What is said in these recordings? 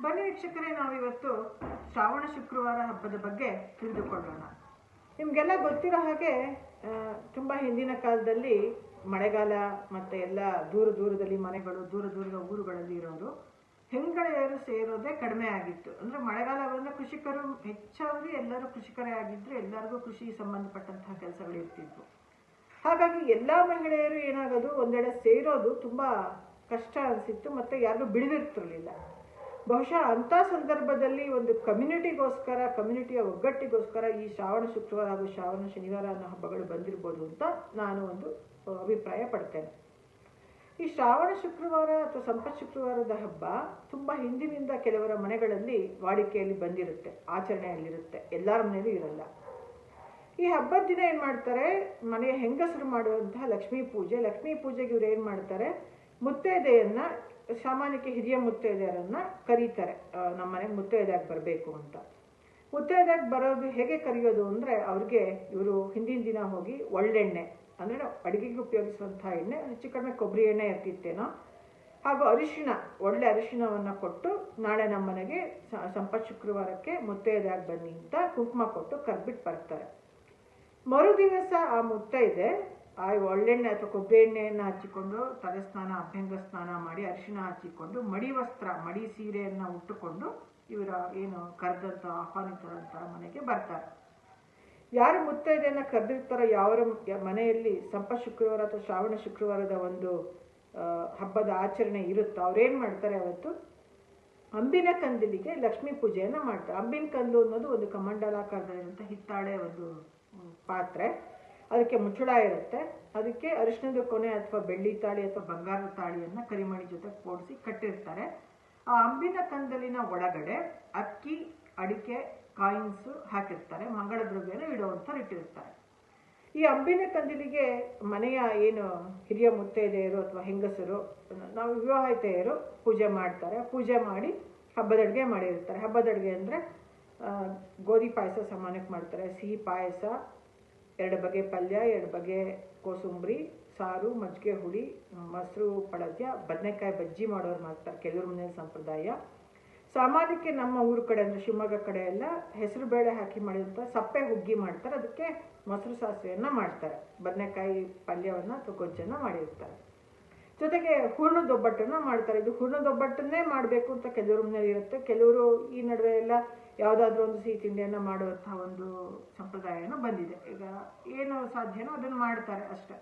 ಬನ್ನಿ ವೀಕ್ಷಕರೇ, ನಾವಿವತ್ತು ಶ್ರಾವಣ ಶುಕ್ರವಾರ ಹಬ್ಬದ ಬಗ್ಗೆ ತಿಳಿದುಕೊಳ್ಳೋಣ. ನಿಮಗೆಲ್ಲ ಗೊತ್ತಿರೋ ಹಾಗೆ ತುಂಬ ಹಿಂದಿನ ಕಾಲದಲ್ಲಿ ಮಳೆಗಾಲ ಮತ್ತು ಎಲ್ಲ ದೂರದಲ್ಲಿ ಮನೆಗಳು, ದೂರದ ಊರುಗಳಲ್ಲಿ ಇರೋರು ಹೆಂಗಳೆಯರು ಸೇರೋದೇ ಕಡಿಮೆ ಆಗಿತ್ತು. ಅಂದರೆ ಮಳೆಗಾಲ ಬಂದರೆ ಕೃಷಿಕರು ಹೆಚ್ಚಾಗಿ ಎಲ್ಲರೂ ಕೃಷಿಕರೇ ಆಗಿದ್ದರು, ಎಲ್ಲರಿಗೂ ಕೃಷಿ ಸಂಬಂಧಪಟ್ಟಂತಹ ಕೆಲಸಗಳು ಇರ್ತಿದ್ವು. ಹಾಗಾಗಿ ಎಲ್ಲ ಮಹಿಳೆಯರು ಏನಾಗೋದು, ಒಂದೆಡೆ ಸೇರೋದು ತುಂಬ ಕಷ್ಟ ಅನಿಸಿತ್ತು ಮತ್ತು ಯಾರಿಗೂ ಬಿಡುವಿರ್ತಿರಲಿಲ್ಲ. ಬಹುಶಃ ಅಂಥ ಸಂದರ್ಭದಲ್ಲಿ ಒಂದು ಕಮ್ಯುನಿಟಿಯ ಒಗ್ಗಟ್ಟಿಗೋಸ್ಕರ ಈ ಶ್ರಾವಣ ಶುಕ್ರವಾರ ಹಾಗೂ ಶ್ರಾವಣ ಶನಿವಾರ ಅನ್ನೋ ಹಬ್ಬಗಳು ಬಂದಿರ್ಬೋದು ಅಂತ ನಾನು ಒಂದು ಅಭಿಪ್ರಾಯ ಪಡ್ತೇನೆ. ಈ ಶ್ರಾವಣ ಶುಕ್ರವಾರ ಅಥವಾ ಸಂಪತ್ ಶುಕ್ರವಾರದ ಹಬ್ಬ ತುಂಬ ಹಿಂದಿನಿಂದ ಕೆಲವರ ಮನೆಗಳಲ್ಲಿ ವಾಡಿಕೆಯಲ್ಲಿ ಬಂದಿರುತ್ತೆ, ಆಚರಣೆಯಲ್ಲಿರುತ್ತೆ, ಎಲ್ಲರ ಮನೆಯಲ್ಲೂ ಇರಲ್ಲ. ಈ ಹಬ್ಬದ ದಿನ ಏನು ಮಾಡ್ತಾರೆ, ಮನೆಯ ಹೆಂಗಸರು ಮಾಡುವಂತಹ ಲಕ್ಷ್ಮೀ ಪೂಜೆಗೆ ಇವ್ರು ಏನು ಮಾಡ್ತಾರೆ, ಮುತ್ತೈದೆಯನ್ನು, ಸಾಮಾನ್ಯಕ್ಕೆ ಹಿರಿಯ ಮುತ್ತೈದೆಯರನ್ನು ಕರೀತಾರೆ. ನಮ್ಮ ಮನೆಗೆ ಮುತ್ತೈದೆಯಾಗಿ ಬರಬೇಕು ಅಂತ. ಮುತ್ತೈದೆಯಾಗಿ ಬರೋದು ಹೇಗೆ ಕರೆಯೋದು ಅಂದರೆ, ಅವ್ರಿಗೆ ಇವರು ಹಿಂದಿನ ದಿನ ಹೋಗಿ ಒಳ್ಳೆಣ್ಣೆ, ಅಂದರೆ ಅಡುಗೆಗೆ ಉಪಯೋಗಿಸುವಂಥ ಎಣ್ಣೆ, ಹೆಚ್ಚು ಕಡಿಮೆ ಕೊಬ್ಬರಿ ಎಣ್ಣೆ ಇರ್ತಿತ್ತೇನೋ, ಹಾಗೂ ಒಳ್ಳೆ ಅರಿಶಿಣವನ್ನು ಕೊಟ್ಟು, ನಾಳೆ ನಮ್ಮ ಮನೆಗೆ ಸಂಪತ್ ಶುಕ್ರವಾರಕ್ಕೆ ಮುತ್ತೈದೆಯಾಗಿ ಬನ್ನಿ ಅಂತ ಕುಂಕುಮ ಕೊಟ್ಟು ಕರ್ಬಿಟ್ಟು ಬರ್ತಾರೆ. ಮರುದಿವಸ ಆ ಮುತ್ತೈದೆ ಆ ಒಳ್ಳೆಣ್ಣೆ ಅಥವಾ ಕೊಬ್ಬರಿ ಎಣ್ಣೆಯನ್ನು ಹಚ್ಚಿಕೊಂಡು ತಲೆ ಸ್ನಾನ, ಅಭ್ಯಂಗ ಸ್ನಾನ ಮಾಡಿ ಅರಿಶಿಣ ಹಚ್ಚಿಕೊಂಡು ಮಡಿ ಸೀರೆಯನ್ನು ಉಟ್ಟುಕೊಂಡು ಇವರ ಏನು ಕರೆದಂಥ ಆಹ್ವಾನಿತರಂಥ ಮನೆಗೆ ಬರ್ತಾರೆ. ಯಾರು ಮುತ್ತೈದೆಯನ್ನು ಕರೆದಿರ್ತಾರೋ, ಯಾವ ಮನೆಯಲ್ಲಿ ಸಂಪತ್ ಶುಕ್ರವಾರ ಅಥವಾ ಶ್ರಾವಣ ಶುಕ್ರವಾರದ ಒಂದು ಹಬ್ಬದ ಆಚರಣೆ ಇರುತ್ತೋ ಅವ್ರೇನು ಮಾಡ್ತಾರೆ, ಅವತ್ತು ಅಂಬಿನ ಕಂದಿಲಿಗೆ ಲಕ್ಷ್ಮೀ ಪೂಜೆಯನ್ನು ಮಾಡ್ತಾರೆ. ಅಂಬಿನ ಕಂದು ಅನ್ನೋದು ಒಂದು ಕಮಂಡಲಾಕಾರದಲ್ಲಿರುವಂಥ ಹಿತ್ತಾಳೆ ಒಂದು ಪಾತ್ರೆ, ಅದಕ್ಕೆ ಮುಚ್ಚಳ ಇರುತ್ತೆ. ಅದಕ್ಕೆ ಅರಿಶಿಣದ ಕೊನೆ ಅಥವಾ ಬೆಳ್ಳಿ ತಾಳಿ ಅಥವಾ ಬಂಗಾರದ ತಾಳಿಯನ್ನು ಕರಿಮಣಿ ಜೊತೆ ಕೂಡಿಸಿ ಕಟ್ಟಿರ್ತಾರೆ. ಆ ಅಂಬಿನ ಕಂದಲಿನ ಒಳಗಡೆ ಅಕ್ಕಿ, ಅಡಿಕೆ, ಕಾಯಿನ್ಸು ಹಾಕಿರ್ತಾರೆ, ಮಂಗಳ ದ್ರವ್ಯನ ಇಡುವಂಥವ್ರು ಇಟ್ಟಿರ್ತಾರೆ. ಈ ಅಂಬಿನ ಕಂದಿಲಿಗೆ ಮನೆಯ ಏನು ಹಿರಿಯ ಮುತ್ತೈದೆಯರು ಅಥವಾ ಹೆಂಗಸರು, ನಾವು ವಿವಾಹಿತೆಯರು ಪೂಜೆ ಮಾಡ್ತಾರೆ. ಪೂಜೆ ಮಾಡಿ ಹಬ್ಬದ ಅಡುಗೆ ಮಾಡಿರ್ತಾರೆ. ಹಬ್ಬದ ಅಡುಗೆ ಅಂದರೆ ಗೋಧಿ ಪಾಯಸ ಸಾಮಾನ್ಯಕ್ಕೆ ಮಾಡ್ತಾರೆ, ಸಿಹಿ ಪಾಯಸ, 2 ಬಗೆ ಪಲ್ಯ, 2 ಬಗೆ ಕೋಸಂಬರಿ, ಸಾರು, ಮಜ್ಜಿಗೆ ಹುಳಿ, ಮೊಸರು ಪಳದ್ಯ, ಬದನೆಕಾಯಿ ಬಜ್ಜಿ ಮಾಡೋರು ಮಾಡ್ತಾರೆ ಕೆಲವ್ರ ಮನೆಯ ಸಂಪ್ರದಾಯ. ಸಾಮಾನ್ಯಕ್ಕೆ ನಮ್ಮ ಊರ ಕಡೆ ಅಂದರೆ ಶಿವಮೊಗ್ಗ ಕಡೆ ಎಲ್ಲ ಹೆಸರು ಬೇಳೆ ಹಾಕಿ ಮಾಡಿದಂಥ ಸಪ್ಪೆ ಹುಗ್ಗಿ ಮಾಡ್ತಾರೆ, ಅದಕ್ಕೆ ಮೊಸರು ಸಾಸಿವೆಯನ್ನು ಮಾಡ್ತಾರೆ. ಬದನೆಕಾಯಿ ಪಲ್ಯವನ್ನು ಅಥವಾ ಗೊಜ್ಜನ್ನು ಮಾಡಿರ್ತಾರೆ. ಜೊತೆಗೆ ಹೂರ್ಣದ ಒಬ್ಬಟ್ಟನ್ನು ಮಾಡ್ತಾರೆ. ಇದು ಹೂರ್ಣದ ಒಬ್ಬಟ್ಟನ್ನೇ ಮಾಡಬೇಕು ಅಂತ ಕೆಲವ್ರ ಮನೇಲಿ ಇರುತ್ತೆ. ಕೆಲವರು ಈ ನಡುವೆ ಎಲ್ಲ ಯಾವುದಾದ್ರೂ ಒಂದು ಸಿಹಿ ತಿಂಡಿಯನ್ನು ಮಾಡುವಂತಹ ಒಂದು ಸಂಪ್ರದಾಯನೂ ಬಂದಿದೆ. ಈಗ ಏನು ಸಾಧ್ಯನೋ ಅದನ್ನು ಮಾಡ್ತಾರೆ ಅಷ್ಟೆ.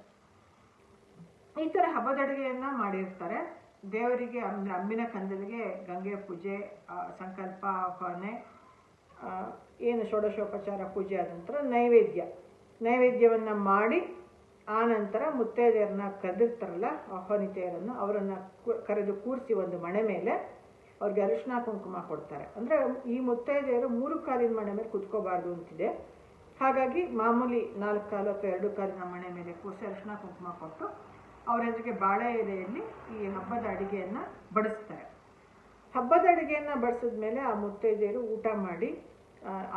ಈ ಥರ ಹಬ್ಬದ ಅಡುಗೆಯನ್ನು ಮಾಡಿರ್ತಾರೆ. ದೇವರಿಗೆ ಅಂದರೆ ಅಂಬಿನ ಕಂದಲಿಗೆ ಗಂಗೆ ಪೂಜೆ, ಸಂಕಲ್ಪ, ಆಹ್ವಾನೆ, ಏನು ಷೋಡಶೋಪಚಾರ ಪೂಜೆ ಆದ ನಂತರ ನೈವೇದ್ಯವನ್ನು ಮಾಡಿ, ಆ ನಂತರ ಮುತ್ತೈದೆಯರನ್ನ ಕರೆದಿರ್ತಾರಲ್ಲ ಆಹ್ವಾನಿತೆಯರನ್ನು, ಅವರನ್ನು ಕರೆದು ಕೂರಿಸಿ ಒಂದು ಮಣೆ ಮೇಲೆ ಅವ್ರಿಗೆ ಅರಿಶಿಣ ಕುಂಕುಮ ಕೊಡ್ತಾರೆ. ಅಂದರೆ ಈ ಮುತ್ತೈದೆಯರು 3 ಕಾಲಿನ ಮಣೆ ಮೇಲೆ ಕುತ್ಕೋಬಾರ್ದು ಅಂತಿದೆ. ಹಾಗಾಗಿ ಮಾಮೂಲಿ 4 ಕಾಲು ಅಥವಾ 2 ಕಾಲಿನ ಮಣೆ ಮೇಲೆ ಕೂರಿಸಿ ಅರಿಶಿಣ ಕುಂಕುಮ ಕೊಟ್ಟು ಅವರ ಜೊತೆಗೆ ಬಾಳೆ ಎಲೆಯಲ್ಲಿ ಈ ಹಬ್ಬದ ಅಡುಗೆಯನ್ನು ಬಡಿಸ್ತಾರೆ. ಹಬ್ಬದ ಅಡುಗೆಯನ್ನು ಬಡಿಸಿದ ಮೇಲೆ ಆ ಮುತ್ತೈದೆಯರು ಊಟ ಮಾಡಿ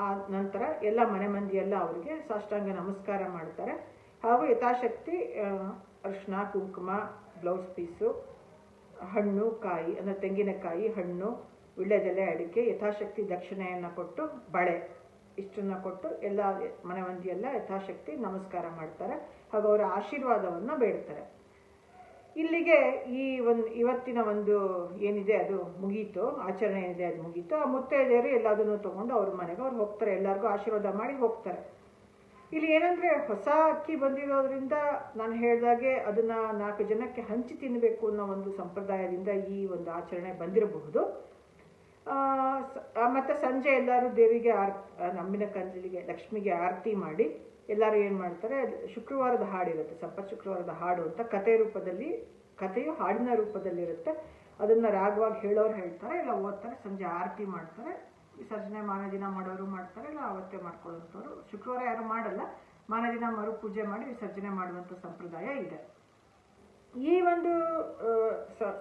ಆ ನಂತರ ಎಲ್ಲ ಮನೆ ಮಂದಿ ಎಲ್ಲ ಅವರಿಗೆ ಸಾಷ್ಟಾಂಗ ನಮಸ್ಕಾರ ಮಾಡ್ತಾರೆ. ಹಾಗೂ ಯಥಾಶಕ್ತಿ ಅರಿಶಿಣ, ಕುಂಕುಮ, ಬ್ಲೌಸ್ ಪೀಸು, ಹಣ್ಣು, ಕಾಯಿ ಅಂದರೆ ತೆಂಗಿನಕಾಯಿ, ಹಣ್ಣು, ವೀಳ್ಯದೆಲೆ, ಅಡಿಕೆ, ಯಥಾಶಕ್ತಿ ದಕ್ಷಿಣೆಯನ್ನು ಕೊಟ್ಟು, ಬಳೆ ಇಷ್ಟನ್ನು ಕೊಟ್ಟು ಎಲ್ಲ ಮನೆ ಮಂದಿ ಎಲ್ಲ ಯಥಾಶಕ್ತಿ ನಮಸ್ಕಾರ ಮಾಡ್ತಾರೆ. ಹಾಗೂ ಅವರ ಆಶೀರ್ವಾದವನ್ನು ಬೇಡ್ತಾರೆ. ಇಲ್ಲಿಗೆ ಇವತ್ತಿನ ಒಂದು ಏನಿದೆ ಅದು ಮುಗೀತು, ಆಚರಣೆ ಏನಿದೆ ಅದು ಮುಗೀತು. ಆ ಮುತ್ತೈದೆಯರು ಎಲ್ಲದನ್ನು ತೊಗೊಂಡು ಅವ್ರ ಮನೆಗೆ ಅವ್ರು ಹೋಗ್ತಾರೆ, ಎಲ್ಲರಿಗೂ ಆಶೀರ್ವಾದ ಮಾಡಿ ಹೋಗ್ತಾರೆ. ಇಲ್ಲಿ ಏನಂದರೆ, ಹೊಸ ಅಕ್ಕಿ ಬಂದಿರೋದ್ರಿಂದ ನಾನು ಹೇಳಿದಾಗೆ ಅದನ್ನು 4 ಜನಕ್ಕೆ ಹಂಚಿ ತಿನ್ನಬೇಕು ಅನ್ನೋ ಒಂದು ಸಂಪ್ರದಾಯದಿಂದ ಈ ಒಂದು ಆಚರಣೆ ಬಂದಿರಬಹುದು. ಮತ್ತು ಸಂಜೆ ಎಲ್ಲರೂ ದೇವಿಗೆ ಅಂಬಿನ ಕಂದಲಿಗೆ ಲಕ್ಷ್ಮಿಗೆ ಆರತಿ ಮಾಡಿ ಎಲ್ಲರೂ ಏನು ಮಾಡ್ತಾರೆ, ಶುಕ್ರವಾರದ ಹಾಡಿರುತ್ತೆ, ಸಂಪತ್ ಶುಕ್ರವಾರದ ಹಾಡು ಅಂತ ಕಥೆಯು ಹಾಡಿನ ರೂಪದಲ್ಲಿರುತ್ತೆ. ಅದನ್ನು ರಾಗವಾಗಿ ಹೇಳೋರು ಹೇಳ್ತಾರೆ, ಇಲ್ಲ ಓದ್ತಾರೆ, ಸಂಜೆ ಆರತಿ ಮಾಡ್ತಾರೆ. ವಿಸರ್ಜನೆ ಮಾರನೇ ದಿನ ಮಾಡೋರು ಮಾಡ್ತಾರೆ, ಇಲ್ಲ ಅವತ್ತೇ ಮಾಡ್ಕೊಳ್ಳೋಂಥವ್ರು. ಶುಕ್ರವಾರ ಯಾರು ಮಾಡಲ್ಲ, ಮಾರನೇ ದಿನ ಮರು ಪೂಜೆ ಮಾಡಿ ವಿಸರ್ಜನೆ ಮಾಡುವಂಥ ಸಂಪ್ರದಾಯ ಇದೆ. ಈ ಒಂದು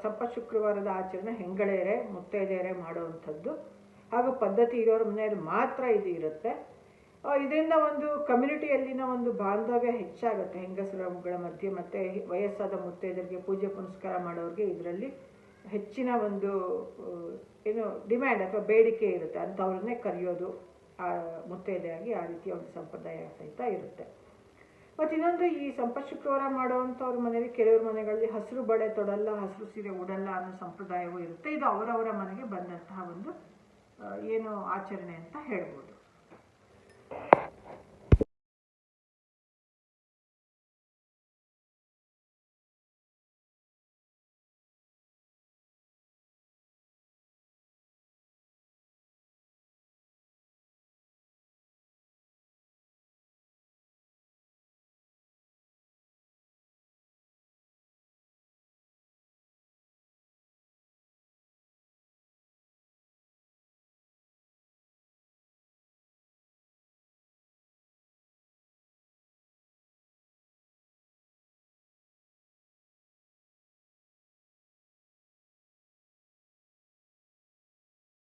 ಸಂಪತ್ ಶುಕ್ರವಾರದ ಆಚರಣೆ ಹೆಂಗಳೆಯರೇ, ಮುತ್ತೈದೆಯರೇ ಮಾಡುವಂಥದ್ದು. ಹಾಗೂ ಪದ್ಧತಿ ಇರೋರ ಮನೆಯಲ್ಲಿ ಮಾತ್ರ ಇದು ಇರುತ್ತೆ. ಇದರಿಂದ ಒಂದು ಕಮ್ಯುನಿಟಿಯಲ್ಲಿನ ಒಂದು ಬಾಂಧವ್ಯ ಹೆಚ್ಚಾಗುತ್ತೆ ಹೆಂಗಸರುಗಳ ಮಧ್ಯೆ. ಮತ್ತು ವಯಸ್ಸಾದ ಮುತ್ತೈದರಿಗೆ, ಪೂಜೆ ಪುನಸ್ಕಾರ ಮಾಡೋರಿಗೆ ಇದರಲ್ಲಿ ಹೆಚ್ಚಿನ ಒಂದು ಏನು ಡಿಮ್ಯಾಂಡ್ ಅಥವಾ ಬೇಡಿಕೆ ಇರುತ್ತೆ ಅಂಥವ್ರನ್ನೇ ಕರೆಯೋದು ಮುತ್ತೈದೆಯಾಗಿ ಆ ರೀತಿಯ ಒಂದು ಸಂಪ್ರದಾಯ ಸಹಿತ ಇರುತ್ತೆ. ಮತ್ತು ಇನ್ನೊಂದು ಈ ಸಂಪತ್ ಶುಕ್ರವಾರ ಮಾಡೋವಂಥವ್ರ ಮನೆಯಲ್ಲಿ ಕೆಲವ್ರ ಮನೆಗಳಲ್ಲಿ ಹಸಿರು ಬಳೆ ತೊಡಲ್ಲ, ಹಸಿರು ಸೀರೆ ಉಡಲ್ಲ ಅನ್ನೋ ಸಂಪ್ರದಾಯವೂ ಇರುತ್ತೆ. ಇದು ಅವರವರ ಮನೆಗೆ ಬಂದಂತಹ ಒಂದು ಏನು ಆಚರಣೆ ಅಂತ ಹೇಳ್ಬೋದು.